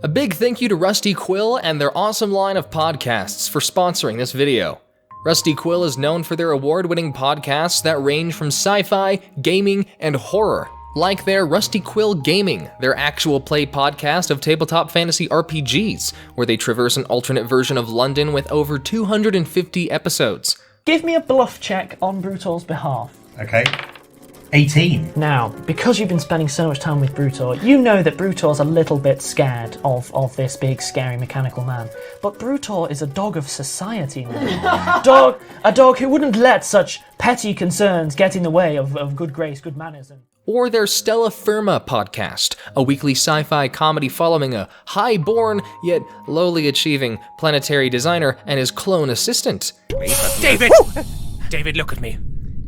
A big thank you to Rusty Quill and their awesome line of podcasts for sponsoring this video. Rusty Quill is known for their award-winning podcasts that range from sci-fi, gaming, and horror. Like their Rusty Quill Gaming, their actual play podcast of tabletop fantasy RPGs, where they traverse an alternate version of London with over 250 episodes. Give me a bluff check on Brutor's behalf. Okay. 18. Now, because you've been spending so much time with Brutor, you know that Brutor's a little bit scared of this big, scary mechanical man. But Brutor is a dog of society now. A dog who wouldn't let such petty concerns get in the way of good grace, good manners, and... Or their Stella Firma podcast, a weekly sci-fi comedy following a high-born, yet lowly achieving planetary designer and his clone assistant. David! David, look at me.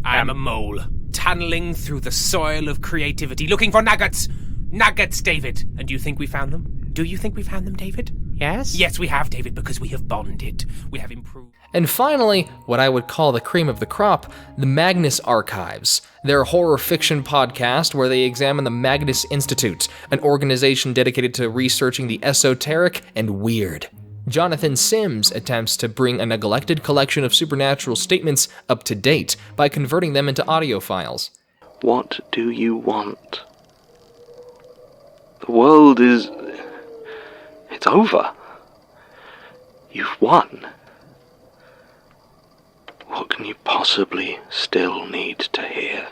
I am a mole, tunneling through the soil of creativity, looking for nuggets. Nuggets, David. And do you think we found them? Do you think we found them, David? Yes? Yes, we have, David, because we have bonded. We have improved. And finally, what I would call the cream of the crop, the Magnus Archives, their horror fiction podcast where they examine the Magnus Institute, an organization dedicated to researching the esoteric and weird. Jonathan Sims attempts to bring a neglected collection of supernatural statements up to date by converting them into audio files. What do you want? The world is... it's over. You've won. What can you possibly still need to hear?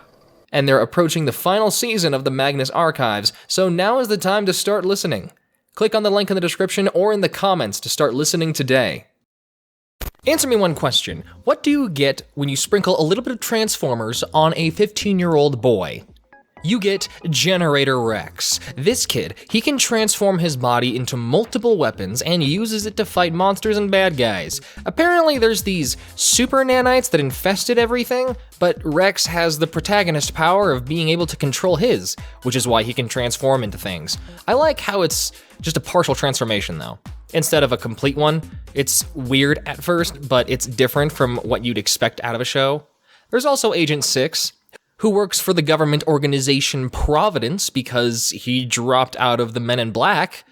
And they're approaching the final season of the Magnus Archives, so now is the time to start listening. Click on the link in the description or in the comments to start listening today. Answer me one question. What do you get when you sprinkle a little bit of Transformers on a 15-year-old boy? You get Generator Rex. This kid, he can transform his body into multiple weapons and uses it to fight monsters and bad guys. Apparently there's these super nanites that infested everything, but Rex has the protagonist power of being able to control his, which is why he can transform into things. I like how it's just a partial transformation though, instead of a complete one. It's weird at first, but it's different from what you'd expect out of a show. There's also Agent 6, who works for the government organization Providence because he dropped out of the Men in Black.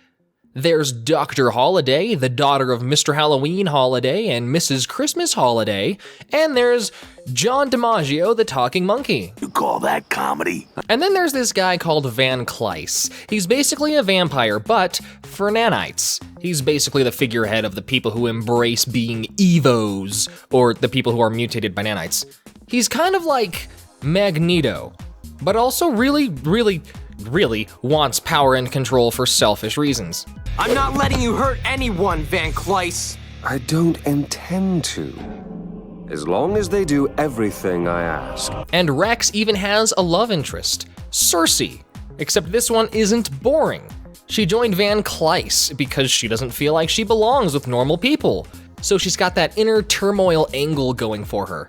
There's Dr. Holiday, the daughter of Mr. Halloween Holiday and Mrs. Christmas Holiday. And there's John DiMaggio, the talking monkey. You call that comedy? And then there's this guy called Van Kleiss. He's basically a vampire, but for nanites. He's basically the figurehead of the people who embrace being evos, or the people who are mutated by nanites. He's kind of like Magneto, but also really wants power and control for selfish reasons. I'm not letting you hurt anyone, Van Kleiss. I don't intend to. As long as they do everything I ask. And Rex even has a love interest, Cersei, except this one isn't boring. She joined Van Kleiss because she doesn't feel like she belongs with normal people, so she's got that inner turmoil angle going for her.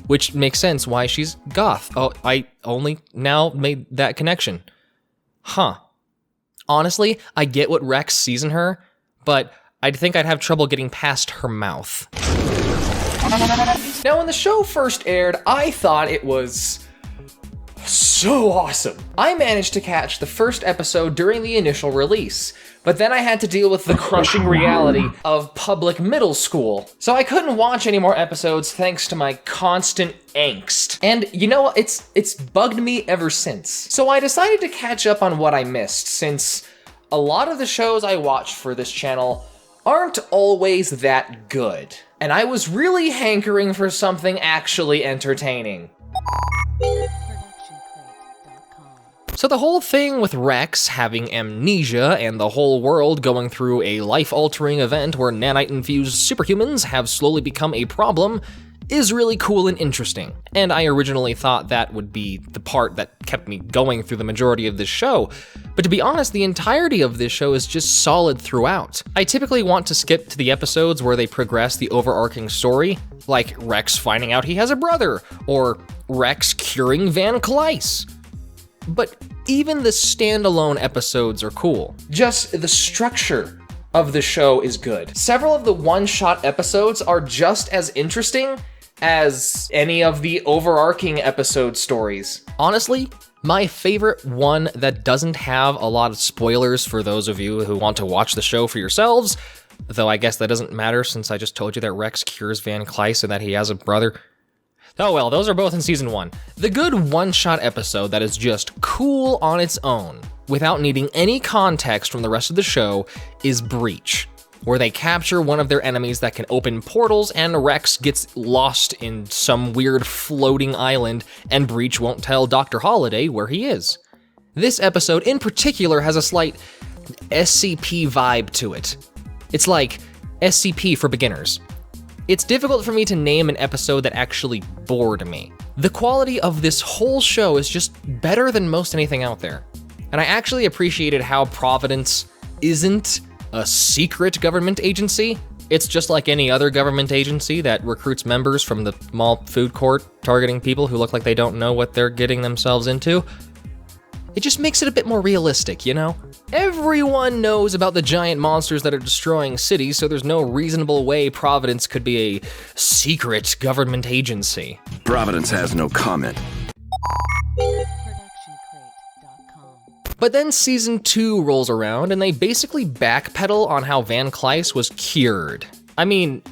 Which makes sense why she's goth. Oh, I only now made that connection. Huh. Honestly, I get what Rex sees in her, but I'd think I'd have trouble getting past her mouth. Now, when the show first aired, I thought it was so awesome. I managed to catch the first episode during the initial release, but then I had to deal with the crushing reality of public middle school. So I couldn't watch any more episodes thanks to my constant angst. And you know what, it's bugged me ever since. So I decided to catch up on what I missed, since a lot of the shows I watch for this channel aren't always that good. And I was really hankering for something actually entertaining. So the whole thing with Rex having amnesia and the whole world going through a life-altering event where nanite-infused superhumans have slowly become a problem is really cool and interesting. And I originally thought that would be the part that kept me going through the majority of this show. But to be honest, the entirety of this show is just solid throughout. I typically want to skip to the episodes where they progress the overarching story, like Rex finding out he has a brother, or Rex curing Van Kleiss. But even the standalone episodes are cool. Just the structure of the show is good. Several of the one-shot episodes are just as interesting as any of the overarching episode stories. Honestly, My favorite one that doesn't have a lot of spoilers for those of you who want to watch the show for yourselves, though I guess that doesn't matter since I just told you that Rex cures Van Cleis and that he has a brother. Oh well, those are both in season 1. The good one-shot episode that is just cool on its own, without needing any context from the rest of the show, is Breach, where they capture one of their enemies that can open portals and Rex gets lost in some weird floating island and Breach won't tell Dr. Holiday where he is. This episode in particular has a slight SCP vibe to it. It's like SCP for beginners. It's difficult for me to name an episode that actually bored me. The quality of this whole show is just better than most anything out there. And I actually appreciated how Providence isn't a secret government agency. It's just like any other government agency that recruits members from the mall food court, targeting people who look like they don't know what they're getting themselves into. It just makes it a bit more realistic, you know? Everyone knows about the giant monsters that are destroying cities, so there's no reasonable way Providence could be a secret government agency. Providence has no comment. But then season 2 rolls around and they basically backpedal on how Van Cleis was cured. I mean,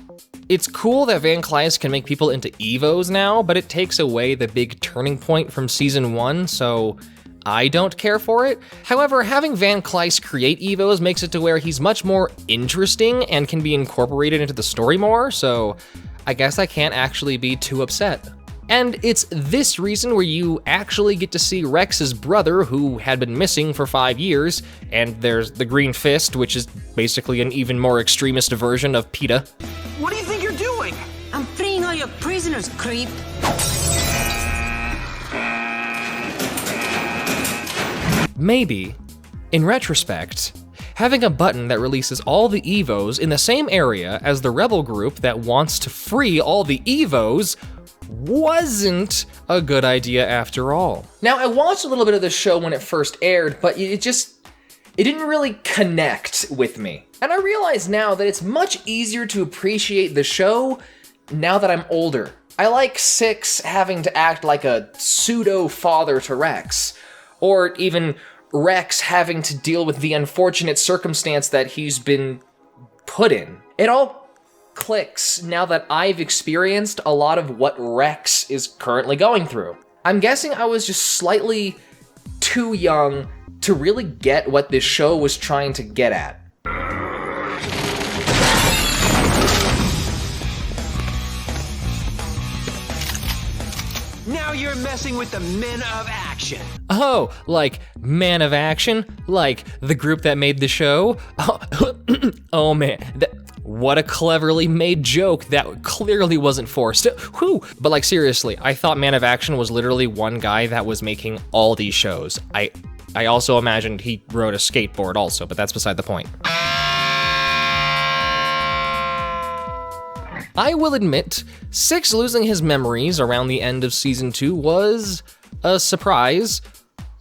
it's cool that Van Cleis can make people into Evos now, but it takes away the big turning point from season 1, so I don't care for it. However, having Van Cleis create Evos makes it to where he's much more interesting and can be incorporated into the story more, so I guess I can't actually be too upset. And it's this reason where you actually get to see Rex's brother, who had been missing for 5 years, and there's the Green Fist, which is basically an even more extremist version of PETA. What do you think you're doing? I'm freeing all your prisoners, creep. Maybe, in retrospect, having a button that releases all the Evos in the same area as the rebel group that wants to free all the Evos wasn't a good idea after all. Now, I watched a little bit of the show when it first aired, but it didn't really connect with me. And I realize now that it's much easier to appreciate the show now that I'm older. I like Six having to act like a pseudo-father to Rex, or even Rex having to deal with the unfortunate circumstance that he's been put in. It all clicks now that I've experienced a lot of what Rex is currently going through. I'm guessing I was just slightly too young to really get what this show was trying to get at. Now you're messing with the men of action. Oh, like Man of Action? Like the group that made the show? Oh man, what a cleverly made joke that clearly wasn't forced. Whew. But like seriously, I thought Man of Action was literally one guy that was making all these shows. I also imagined he rode a skateboard also, but that's beside the point. I will admit, Six losing his memories around the end of season 2 was a surprise.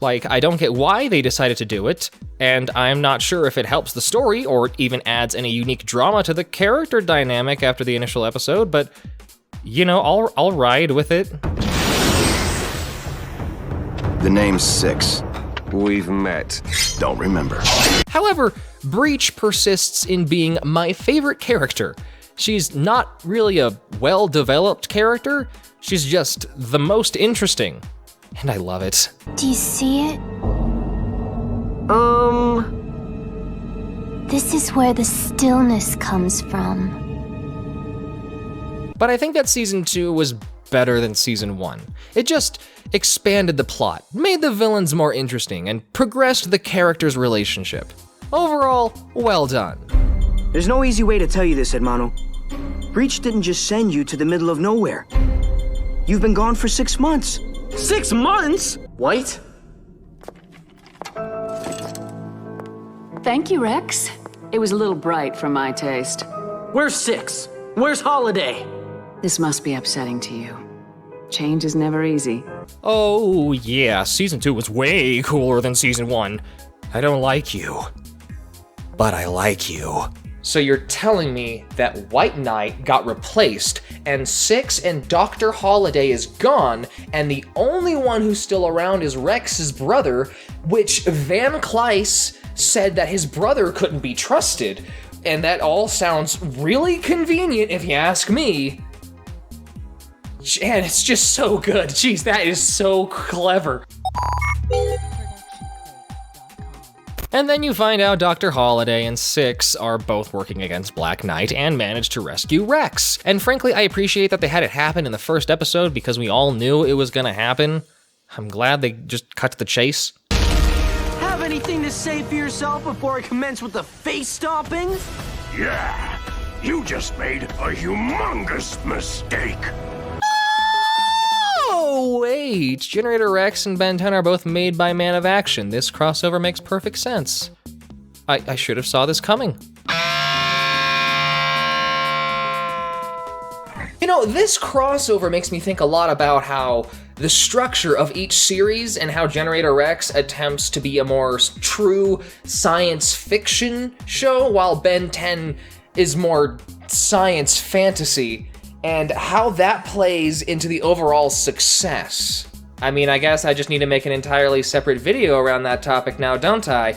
Like, I don't get why they decided to do it, and I'm not sure if it helps the story or even adds any unique drama to the character dynamic after the initial episode, but, you know, I'll ride with it. The name's Six. We've met. Don't remember. However, Breach persists in being my favorite character. She's not really a well-developed character, she's just the most interesting, and I love it. Do you see it? This is where the stillness comes from. But I think that season 2 was better than season 1. It just expanded the plot, made the villains more interesting, and progressed the characters' relationship. Overall, well done. There's no easy way to tell you this, hermano. Breach didn't just send you to the middle of nowhere. You've been gone for 6 months. 6 months? What? Thank you, Rex. It was a little bright for my taste. Where's Six? Where's Holiday? This must be upsetting to you. Change is never easy. Oh yeah, season 2 was way cooler than season 1. I don't like you, but I like you. So you're telling me that White Knight got replaced, and Six and Dr. Holiday is gone, and the only one who's still around is Rex's brother, which Van Cleis said that his brother couldn't be trusted, and that all sounds really convenient if you ask me. And it's just so good. Jeez, that is so clever. And then you find out Dr. Holiday and Six are both working against Black Knight and manage to rescue Rex. And frankly, I appreciate that they had it happen in the first episode because we all knew it was gonna happen. I'm glad they just cut to the chase. Have anything to say for yourself before I commence with the face stomping? Yeah, you just made a humongous mistake. Oh, wait. Generator Rex and Ben 10 are both made by Man of Action. This crossover makes perfect sense. I should have saw this coming. You know, this crossover makes me think a lot about how the structure of each series and how Generator Rex attempts to be a more true science fiction show, while Ben 10 is more science fantasy, and how that plays into the overall success. I mean, I guess I just need to make an entirely separate video around that topic now, don't I?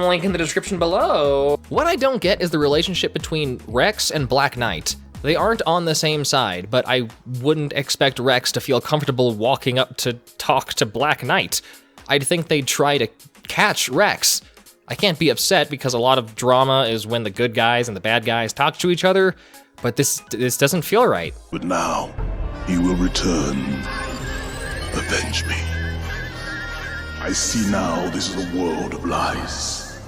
Link in the description below. What I don't get is the relationship between Rex and Black Knight. They aren't on the same side, but I wouldn't expect Rex to feel comfortable walking up to talk to Black Knight. I'd think they'd try to catch Rex. I can't be upset because a lot of drama is when the good guys and the bad guys talk to each other, but this doesn't feel right. But now, you will return. Avenge me. I see now this is a world of lies.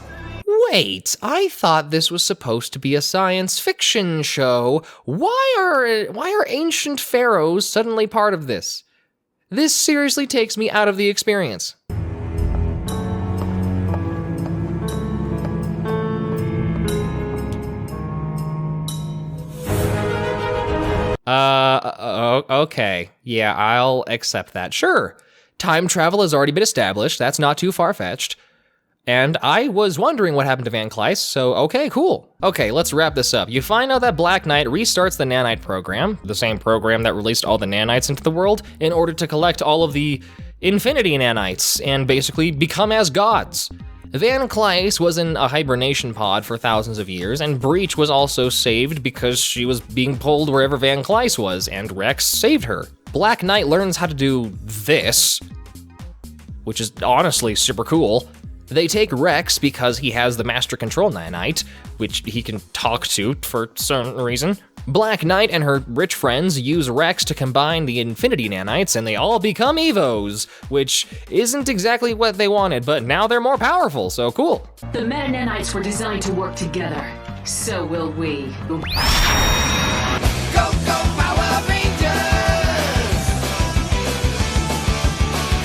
Wait, I thought this was supposed to be a science fiction show. Why are ancient pharaohs suddenly part of this? This seriously takes me out of the experience. Okay. Yeah, I'll accept that. Sure. Time travel has already been established. That's not too far-fetched. And I was wondering what happened to Van Cleis, so okay, cool. Okay, let's wrap this up. You find out that Black Knight restarts the nanite program, the same program that released all the nanites into the world, in order to collect all of the infinity nanites and basically become as gods. Van Cleis was in a hibernation pod for thousands of years, and Breach was also saved because she was being pulled wherever Van Cleis was, and Rex saved her. Black Knight learns how to do this, which is honestly super cool. They take Rex because he has the Master Control Nanite, which he can talk to for some reason. Black Knight and her rich friends use Rex to combine the Infinity Nanites, and they all become Evos, which isn't exactly what they wanted, but now they're more powerful, so cool. The meta nanites were designed to work together. So will we. Go, go, Power Rangers!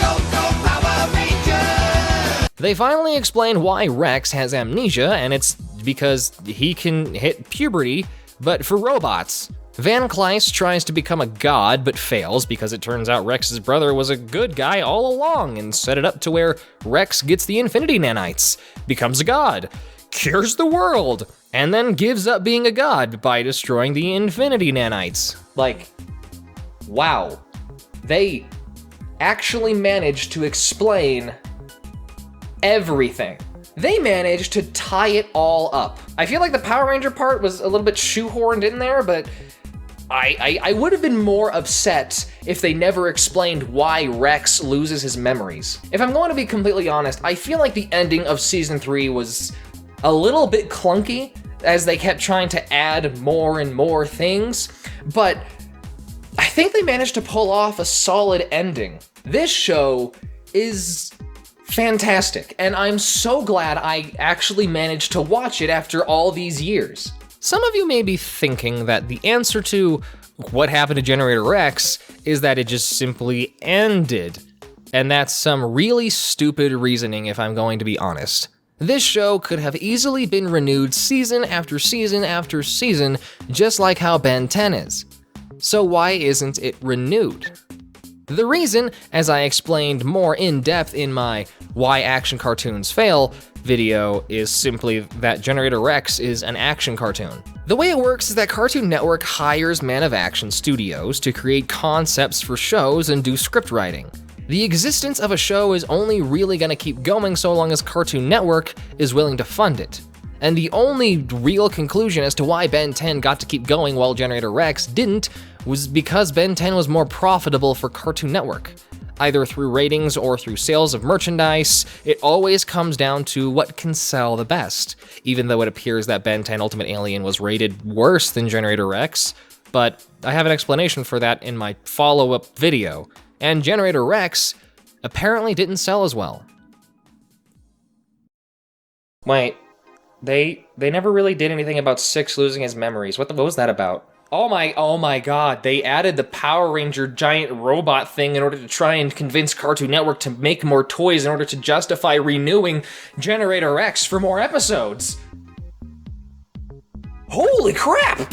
Go, go, Power Rangers! They finally explain why Rex has amnesia, and it's because he can hit puberty, but for robots. Van Cleis tries to become a god, but fails because it turns out Rex's brother was a good guy all along and set it up to where Rex gets the Infinity Nanites, becomes a god, cures the world, and then gives up being a god by destroying the Infinity Nanites. Like, wow. They actually managed to explain everything. They managed to tie it all up. I feel like the Power Ranger part was a little bit shoehorned in there, but I would have been more upset if they never explained why Rex loses his memories. If I'm going to be completely honest, I feel like the ending of season 3 was a little bit clunky as they kept trying to add more and more things, but I think they managed to pull off a solid ending. This show is fantastic, and I'm so glad I actually managed to watch it after all these years. Some of you may be thinking that the answer to what happened to Generator Rex is that it just simply ended, and that's some really stupid reasoning if I'm going to be honest. This show could have easily been renewed season after season after season, just like how Ben 10 is. So why isn't it renewed? The reason, as I explained more in depth in my Why Action Cartoons Fail video, is simply that Generator Rex is an action cartoon. The way it works is that Cartoon Network hires Man of Action Studios to create concepts for shows and do script writing. The existence of a show is only really gonna keep going so long as Cartoon Network is willing to fund it. And the only real conclusion as to why Ben 10 got to keep going while Generator Rex didn't was because Ben 10 was more profitable for Cartoon Network. Either through ratings or through sales of merchandise, it always comes down to what can sell the best, even though it appears that Ben 10 Ultimate Alien was rated worse than Generator Rex, but I have an explanation for that in my follow-up video, and Generator Rex apparently didn't sell as well. Wait, they never really did anything about Six losing his memories. What was that about? Oh my god, they added the Power Ranger giant robot thing in order to try and convince Cartoon Network to make more toys in order to justify renewing Generator X for more episodes. Holy crap!